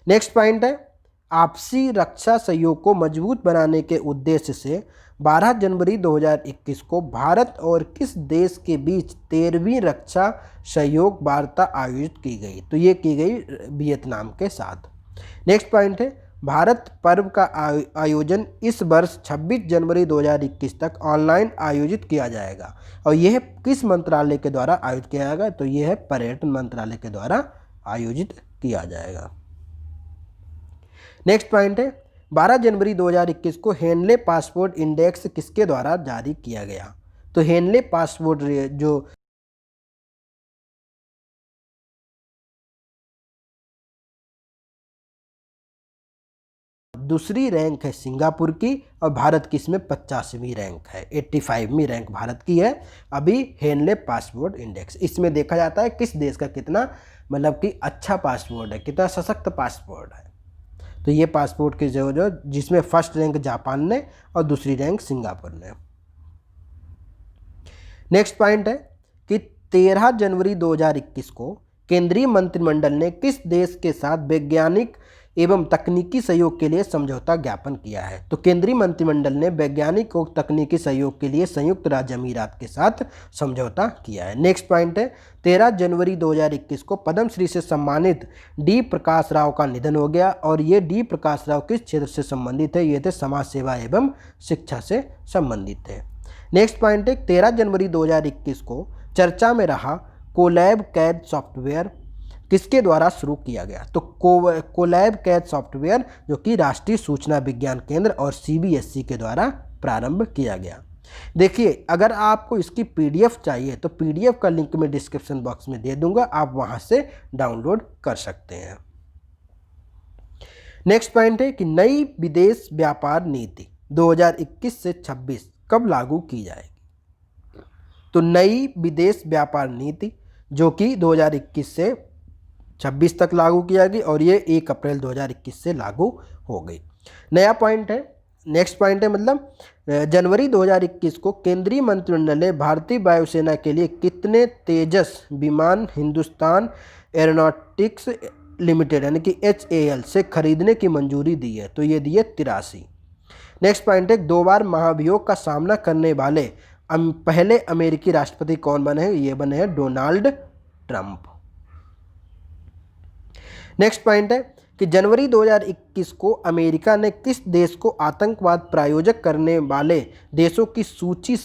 नेक्स्ट पॉइंट है आपसी रक्षा सहयोग को मजबूत बनाने के उद्देश्य से 12 जनवरी 2021 को भारत और किस देश के बीच 13वीं रक्षा सहयोग वार्ता आयोजित की गई? तो ये की गई वियतनाम के साथ। नेक्स्ट पॉइंट है भारत पर्व का आयोजन इस वर्ष 26 जनवरी 2021 तक ऑनलाइन आयोजित किया जाएगा और यह किस मंत्रालय के द्वारा आयोजित किया जाएगा? तो यह है पर्यटन मंत्रालय के द्वारा आयोजित किया जाएगा। नेक्स्ट पॉइंट है 12 जनवरी 2021 को हेनले पासपोर्ट इंडेक्स किसके द्वारा जारी किया गया? तो हेनले पासपोर्ट जो दूसरी रैंक है सिंगापुर की और भारत की इसमें 85वीं रैंक है, 85वीं रैंक भारत की है अभी हेनले पासपोर्ट इंडेक्स। इसमें देखा जाता है किस देश का कितना मतलब कि अच्छा पासपोर्ट है, कितना सशक्त पासपोर्ट है। तो ये पासपोर्ट की जो जिसमें फर्स्ट रैंक जापान ने और दूसरी रैंक सिंगापुर ने। नेक्स्ट पॉइंट है कि 13 जनवरी 2021 को केंद्रीय मंत्रिमंडल ने किस देश के साथ वैज्ञानिक एवं तकनीकी सहयोग के लिए समझौता ज्ञापन किया है? तो केंद्रीय मंत्रिमंडल ने वैज्ञानिक और तकनीकी सहयोग के लिए संयुक्त राज्य अमीरात के साथ समझौता किया है। नेक्स्ट पॉइंट है 13 जनवरी 2021 को पद्मश्री से सम्मानित डी प्रकाश राव का निधन हो गया और ये डी प्रकाश राव किस क्षेत्र से संबंधित है? ये थे समाज सेवा एवं शिक्षा से संबंधित थे। नेक्स्ट पॉइंट है 13 जनवरी 2021 को चर्चा में रहा कोलैब कैद सॉफ्टवेयर किसके द्वारा शुरू किया गया? तो कोलैब कैद सॉफ्टवेयर जो कि राष्ट्रीय सूचना विज्ञान केंद्र और CBSE के द्वारा प्रारंभ किया गया। देखिए अगर आपको इसकी PDF चाहिए तो PDF का लिंक मैं डिस्क्रिप्शन बॉक्स में दे दूंगा, आप वहां से डाउनलोड कर सकते हैं। नेक्स्ट पॉइंट है कि नई विदेश व्यापार नीति 2021 से 26 कब लागू की जाएगी? तो नई विदेश व्यापार नीति जो कि 2021 से 26 तक लागू किया गई और ये 1 अप्रैल 2021 से लागू हो गई। नया पॉइंट है, नेक्स्ट पॉइंट है मतलब जनवरी 2021 को केंद्रीय मंत्रिमंडल ने भारतीय वायुसेना के लिए कितने तेजस विमान हिंदुस्तान एरोनॉटिक्स लिमिटेड यानी कि HAL से खरीदने की मंजूरी दी है? तो ये दी है 83। नेक्स्ट पॉइंट है 2 बार महाभियोग का सामना करने वाले पहले अमेरिकी राष्ट्रपति कौन बने हैं? ये बने हैं डोनाल्ड ट्रंप। नेक्स्ट पॉइंट है कि जनवरी 2021 को अमेरिका ने किस देश को आतंकवाद प्रायोजक करने वाले देशों की सूची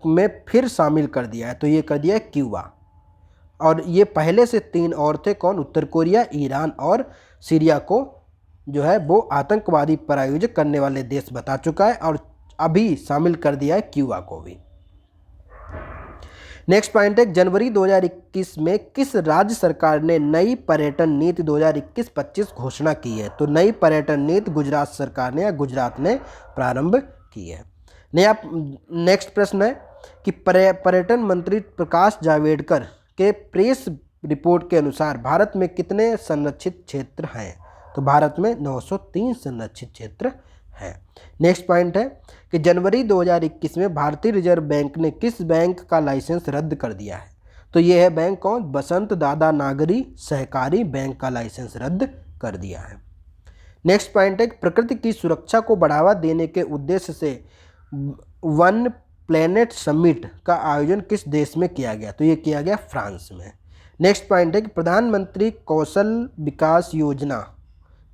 में फिर शामिल कर दिया है? तो ये कर दिया है क्यूबा और ये पहले से 3 और थे, कौन? उत्तर कोरिया, ईरान और सीरिया को जो है वो आतंकवादी प्रायोजक करने वाले देश बता चुका है और अभी शामिल कर दिया है क्यूबा को भी। नेक्स्ट पॉइंट है जनवरी 2021 में किस राज्य सरकार ने नई पर्यटन नीति 2021-25 घोषणा की है? तो नई पर्यटन नीति गुजरात सरकार ने या गुजरात ने प्रारंभ की है। नेक्स्ट प्रश्न है कि पर्यटन मंत्री प्रकाश जावड़ेकर के प्रेस रिपोर्ट के अनुसार भारत में कितने संरक्षित क्षेत्र हैं? तो भारत में 903 संरक्षित क्षेत्र हैं। नेक्स्ट पॉइंट है कि जनवरी 2021 में भारतीय रिजर्व बैंक ने किस बैंक का लाइसेंस रद्द कर दिया है? तो ये है बैंक कौन? बसंत दादा नागरी सहकारी बैंक का लाइसेंस रद्द कर दिया है। नेक्स्ट पॉइंट है प्रकृति की सुरक्षा को बढ़ावा देने के उद्देश्य से वन प्लेनेट समिट का आयोजन किस देश में किया गया? तो ये किया गया फ्रांस में। नेक्स्ट पॉइंट है कि प्रधानमंत्री कौशल विकास योजना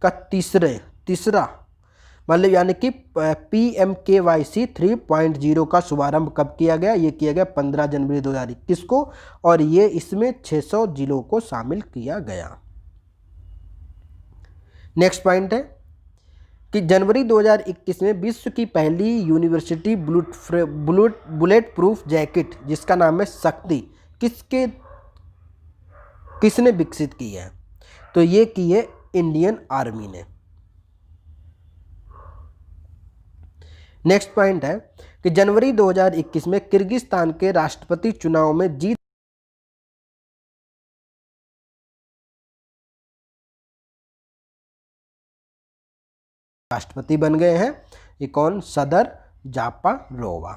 का तीसरा मतलब यानी कि PMKYC 3.0 का शुभारंभ कब किया गया? ये किया गया 15 जनवरी 2021 को और ये इसमें 600 जिलों को शामिल किया गया। नेक्स्ट पॉइंट है कि जनवरी 2021 में विश्व की पहली यूनिवर्सिटी बुलेट प्रूफ जैकेट जिसका नाम है शक्ति किसने विकसित की है? तो ये की है इंडियन आर्मी ने। नेक्स्ट पॉइंट है कि जनवरी 2021 में किर्गिस्तान के राष्ट्रपति चुनाव में जीत राष्ट्रपति बन गए हैं। ये कौन? सदर जापारोवा।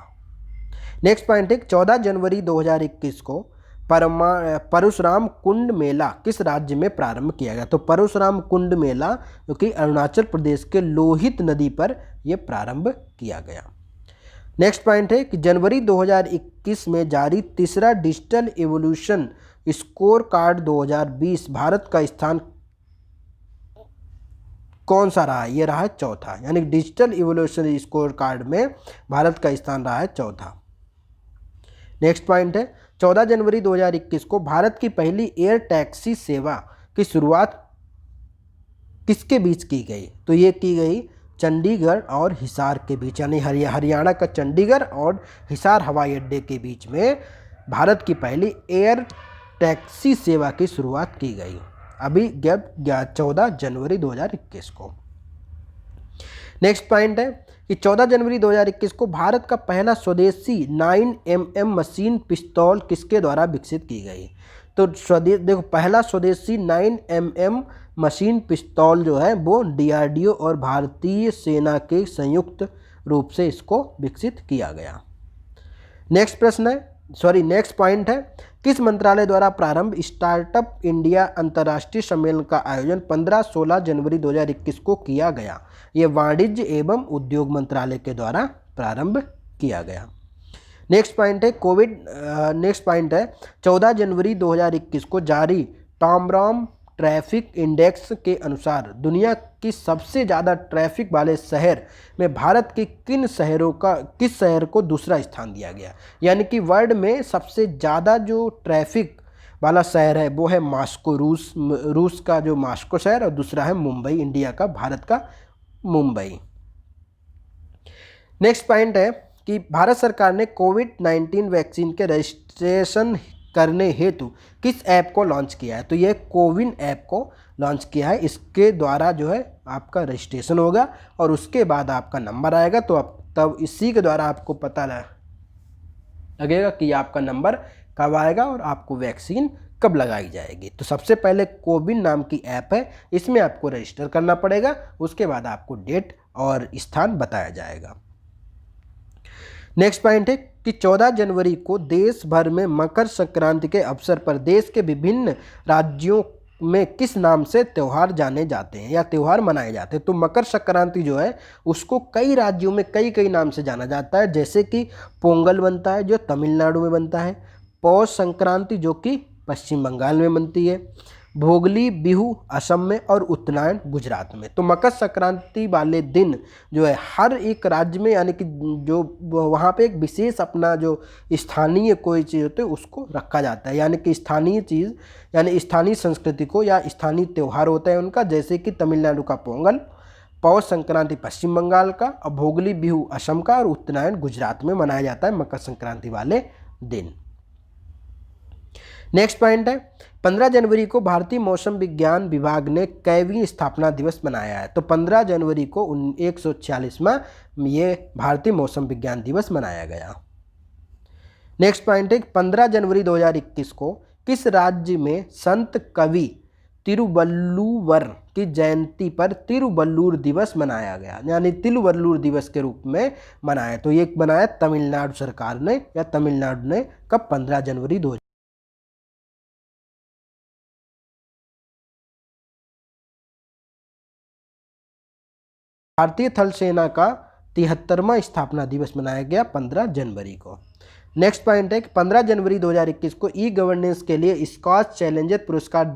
नेक्स्ट पॉइंट है 14 जनवरी 2021 को परशुराम कुंड मेला किस राज्य में प्रारंभ किया गया? तो परशुराम कुंड मेला जो कि अरुणाचल प्रदेश के लोहित नदी पर यह प्रारंभ किया गया। नेक्स्ट पॉइंट है कि जनवरी 2021 में जारी तीसरा digital evolution score card 2020 Bharat का स्थान कौन सा रहा? ये रहा है चौथा, यानी डिजिटल इवोल्यूशन स्कोर कार्ड में भारत का स्थान रहा है चौथा। नेक्स्ट पॉइंट है 14 जनवरी 2021 को भारत की पहली एयर टैक्सी सेवा की शुरुआत किसके बीच की गई? तो ये की गई चंडीगढ़ और हिसार के बीच, यानी हरियाणा का चंडीगढ़ और हिसार हवाई अड्डे के बीच में भारत की पहली एयर टैक्सी सेवा की शुरुआत की गई अभी 14 जनवरी 2021 को। नेक्स्ट पॉइंट है कि 14 जनवरी 2021 को भारत का पहला स्वदेशी 9mm मशीन पिस्तौल किसके द्वारा विकसित की गई? तो देखो पहला स्वदेशी 9mm मशीन पिस्तौल जो है वो DRDO और भारतीय सेना के संयुक्त रूप से इसको विकसित किया गया। नेक्स्ट पॉइंट है किस मंत्रालय द्वारा प्रारंभ स्टार्टअप इंडिया अंतर्राष्ट्रीय सम्मेलन का आयोजन 15-16 जनवरी 2021 को किया गया? ये वाणिज्य एवं उद्योग मंत्रालय के द्वारा प्रारंभ किया गया। नेक्स्ट पॉइंट है 14 जनवरी 2021 को जारी टॉमरॉम ट्रैफिक इंडेक्स के अनुसार दुनिया की सबसे ज़्यादा ट्रैफिक वाले शहर में भारत के किस शहर को दूसरा स्थान दिया गया? यानी कि वर्ल्ड में सबसे ज़्यादा जो ट्रैफिक वाला शहर है वो है मॉस्को, रूस का जो मॉस्को शहर, और दूसरा है मुंबई, इंडिया का, भारत का मुंबई। नेक्स्ट पॉइंट है कि भारत सरकार ने कोविड-19 वैक्सीन के रजिस्ट्रेशन करने हेतु किस ऐप को लॉन्च किया है? तो ये कोविन ऐप को लॉन्च किया है। इसके द्वारा जो है आपका रजिस्ट्रेशन होगा और उसके बाद आपका नंबर आएगा, तो तब इसी के द्वारा आपको पता लगेगा कि आपका नंबर कब आएगा और आपको वैक्सीन कब लगाई जाएगी। तो सबसे पहले कोविन नाम की ऐप है, इसमें आपको रजिस्टर करना पड़ेगा, उसके बाद आपको डेट और स्थान बताया जाएगा। नेक्स्ट पॉइंट है कि 14 जनवरी को देश भर में मकर संक्रांति के अवसर पर देश के विभिन्न राज्यों में किस नाम से त्यौहार जाने जाते हैं या त्यौहार मनाए जाते हैं? तो मकर संक्रांति जो है उसको कई राज्यों में कई नाम से जाना जाता है, जैसे कि पोंगल बनता है जो तमिलनाडु में बनता है, पौष संक्रांति जो कि पश्चिम बंगाल में बनती है, भोगली बिहू असम में और उत्तरायण गुजरात में। तो मकर संक्रांति वाले दिन जो है हर एक राज्य में, यानी कि जो वहाँ पे एक विशेष अपना जो स्थानीय कोई चीज़ होती है उसको रखा जाता है, यानी कि स्थानीय चीज़ यानी स्थानीय संस्कृति को या स्थानीय त्यौहार होता है उनका, जैसे कि तमिलनाडु का पोंगल, पौष संक्रांति पश्चिम बंगाल का, और भोगली बिहू असम का और उत्तरायण गुजरात में मनाया जाता है मकर संक्रांति वाले दिन। नेक्स्ट पॉइंट है 15 जनवरी को भारतीय मौसम विज्ञान विभाग ने कैवीं स्थापना दिवस मनाया है? तो 15 जनवरी को 146वां ये भारतीय मौसम विज्ञान दिवस मनाया गया। नेक्स्ट पॉइंट है 15 जनवरी 2021 को किस राज्य में संत कवि तिरुवल्लुवर की जयंती पर तिरुवल्लुर दिवस मनाया गया, यानी तिरुवल्लुर दिवस के रूप में मनाया? तो ये बनाया तमिलनाडु सरकार ने या तमिलनाडु ने। कब? 15 जनवरी 2000। भारतीय थल सेना का 73वां स्थापना दिवस मनाया गया 15 जनवरी को। नेक्स्ट पॉइंट है कि 15 जनवरी 2021 को ई गवर्नेंस के लिए स्कॉच चैलेंजर पुरस्कार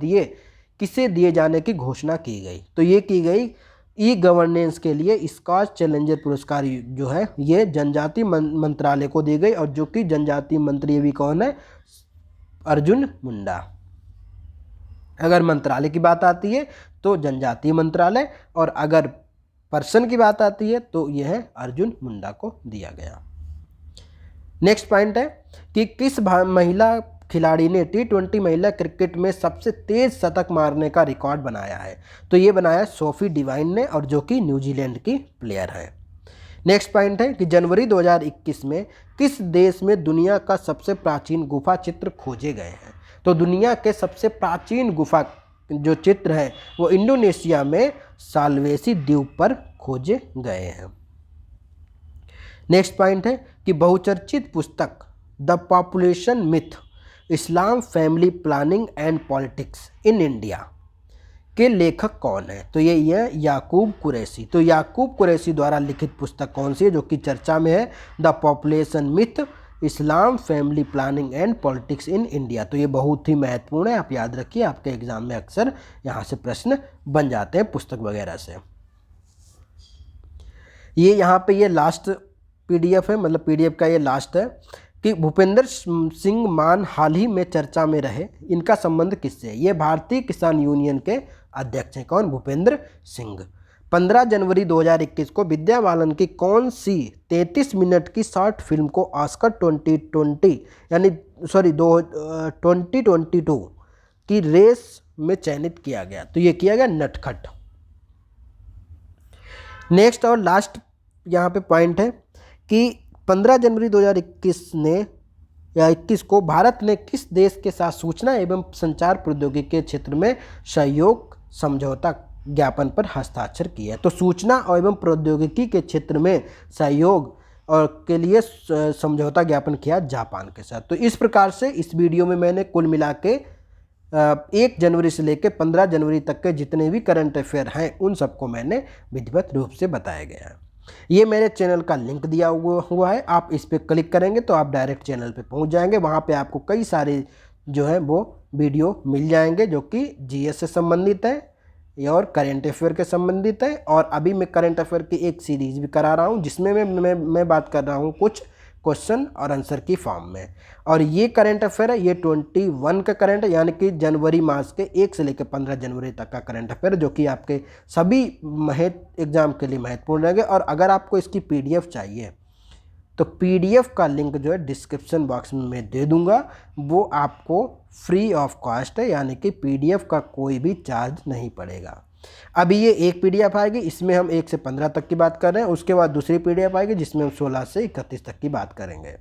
किसे दिए जाने की घोषणा की गई? तो ये की गई ई गवर्नेंस के लिए स्कॉच चैलेंजर पुरस्कार जो है ये जनजातीय मंत्रालय को दी गई, और जो कि जनजातीय मंत्री भी कौन है? अर्जुन मुंडा। अगर मंत्रालय की बात आती है तो जनजातीय मंत्रालय, और अगर पर्सन की बात आती है तो यह है अर्जुन मुंडा को दिया गया। नेक्स्ट पॉइंट है कि किस महिला खिलाड़ी ने T20 महिला क्रिकेट में सबसे तेज शतक मारने का रिकॉर्ड बनाया है? तो ये बनाया सोफी डिवाइन ने, और जो कि न्यूजीलैंड की प्लेयर है। नेक्स्ट पॉइंट है कि जनवरी 2021 में किस देश में दुनिया का सबसे प्राचीन गुफा चित्र खोजे गए हैं? तो दुनिया के सबसे प्राचीन गुफा जो चित्र है वो इंडोनेशिया में साल्वेसी द्वीप पर खोजे गए हैं। नेक्स्ट पॉइंट है कि बहुचर्चित पुस्तक the population myth Islam family planning and politics in India के लेखक कौन है? तो ये याकूब कुरैशी। तो याकूब कुरैशी द्वारा लिखित पुस्तक कौन सी है जो कि चर्चा में है? The population myth Islam family planning and politics in India. तो ये बहुत ही महत्वपूर्ण है, आप याद रखिए, आपके एग्जाम में अक्सर यहाँ से प्रश्न बन जाते हैं पुस्तक वगैरह से। ये यहाँ पे ये लास्ट PDF है, मतलब PDF का ये लास्ट है कि भूपेंद्र सिंह मान हाल ही में चर्चा में रहे, इनका संबंध किससे? ये भारतीय किसान यूनियन के अध्यक्ष हैं। कौन? भूपेंद्र सिंह। 15 जनवरी 2021 को विद्या बालन की कौन सी 33 मिनट की शॉर्ट फिल्म को ऑस्कर 2022 की रेस में चयनित किया गया? तो ये किया गया नटखट। नेक्स्ट और लास्ट यहाँ पे पॉइंट है कि 15 जनवरी 2021 को भारत ने किस देश के साथ सूचना एवं संचार प्रौद्योगिकी के क्षेत्र में सहयोग समझौता ज्ञापन पर हस्ताक्षर किया है? तो सूचना एवं प्रौद्योगिकी के क्षेत्र में सहयोग और के लिए समझौता ज्ञापन किया जापान के साथ। तो इस प्रकार से इस वीडियो में मैंने कुल मिला के 1 जनवरी से लेकर 15 जनवरी तक के जितने भी करंट अफेयर हैं उन सबको मैंने विधिवत रूप से बताया गया है। ये मेरे चैनल का लिंक दिया हुआ है, आप इस पर क्लिक करेंगे तो आप डायरेक्ट चैनल पे पहुंच जाएंगे। वहाँ पे आपको कई सारे जो है वो वीडियो मिल जाएंगे जो कि GS से संबंधित है और करेंट अफेयर के संबंधित है। और अभी मैं करंट अफेयर की एक सीरीज़ भी करा रहा हूँ जिसमें मैं बात कर रहा हूँ कुछ क्वेश्चन और आंसर की फॉर्म में। और ये करंट अफेयर है, ये 21 का करंट है, यानी कि जनवरी मास के 1 से लेकर 15 जनवरी तक का करंट अफेयर, जो कि आपके सभी एग्जाम के लिए महत्वपूर्ण रहेंगे। और अगर आपको इसकी PDF चाहिए तो PDF का लिंक जो है डिस्क्रिप्शन बॉक्स में मैं दे दूंगा, वो आपको फ्री ऑफ कॉस्ट है, यानी कि PDF का कोई भी चार्ज नहीं पड़ेगा। अभी ये एक PDF आएगी, इसमें हम 1 से 15 तक की बात कर रहे हैं, उसके बाद दूसरी PDF आएगी जिसमें हम 16 से 31 तक की बात करेंगे।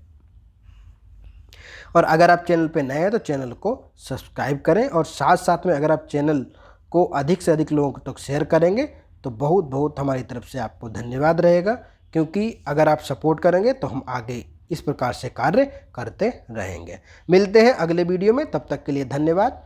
और अगर आप चैनल पे नए हैं तो चैनल को सब्सक्राइब करें, और साथ साथ में अगर आप चैनल को अधिक से अधिक लोगों तक शेयर करेंगे तो बहुत बहुत हमारी तरफ से आपको धन्यवाद रहेगा, क्योंकि अगर आप सपोर्ट करेंगे तो हम आगे इस प्रकार से कार्य करते रहेंगे। मिलते हैं अगले वीडियो में, तब तक के लिए धन्यवाद।